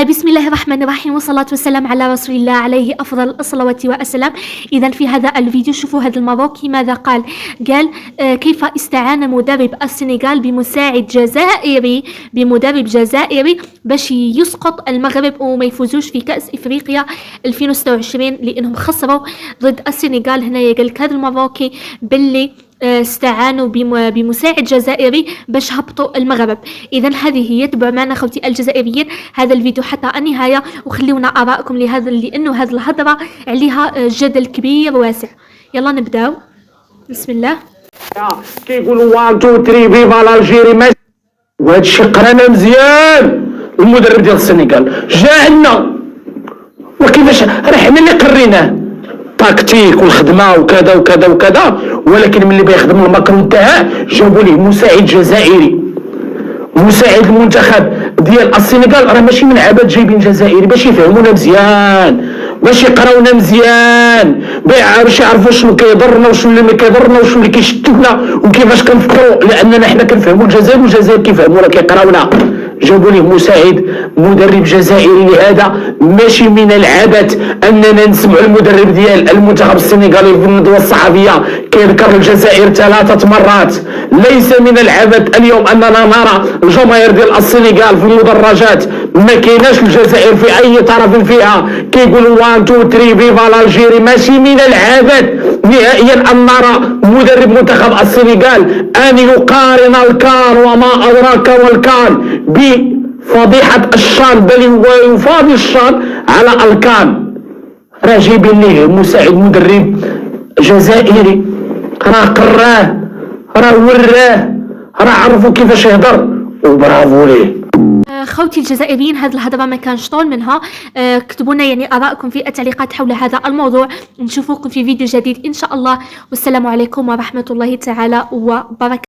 بسم الله الرحمن الرحيم، والصلاة والسلام على رسول الله عليه أفضل الصلوات والسلام. إذا في هذا الفيديو شوفوا هذا الماروكي ماذا قال. كيف استعان مدرب السنغال بمدرب جزائري باش يسقط المغرب وما يفوزوش في كأس إفريقيا 2026 لأنهم خسروا ضد السنغال. هنايا قال لك هذا الماروكي باللي استعانوا بمساعد جزائري باش هبطوا المغرب. اذا هذه هي، تبعوا معنا خوتي الجزائريين هذا الفيديو حتى النهايه وخليونا ارائكم لهذا، لانه هذه الهضره عليها جدل كبير واسع. يلا نبداو. بسم الله. كيقولوا 1 2 3 فيفا الجيري، وهذا الشيء قرانا مزيان. المدرب ديال السنغال جا عندنا وكيفاش راه حنا اللي قريناه تكتيك والخدمه وكذا وكذا وكذا، ولكن ملي بيخدم المكر والدهاء جابوا ليه مساعد جزائري. مساعد المنتخب ديال السنغال راه ماشي من عباد جايبين جزائري باش يفهمونا مزيان، باش يقراونا مزيان، باش يعرفوا شنو كيضرنا وشنو اللي ما كيضرنا وشنو اللي كيشتتنا وكيفاش كنفكروا، لاننا حنا كنفهموا الجزائر والجزائر كيفهمونا كيقراونا. جابوا ليه مساعد مدرب جزائري، لهذا ماشي من العبث اننا نسمعوا المدرب ديال المنتخب السنغالي في الندوه الصحفيه كيذكر الجزائر 3 مرات. ليس من العبث اليوم اننا نرى الجماهير ديال السنغال في المدرجات ما كايناش الجزائر في اي طرف فيها، كيقولوا 1 2 3 فيفا الجيري. ماشي من العبث نهائيا ان نرى مدرب منتخب السنغال ان يقارن الكان وما ادراك والكان بفضيحه الشان، بل هو يفاضل الشان على الكان. راه جايبين ليه مساعد مدرب جزائري، راه قراه، راه وراه، راه عرفوا كيفاش يهضر، وبرافو ليه. خوتي الجزائريين هذه الهضره ما كانش طول منها. اكتبوا لنا يعني ارائكم في التعليقات حول هذا الموضوع. نشوفكم في فيديو جديد ان شاء الله، والسلام عليكم ورحمه الله تعالى وبركاته.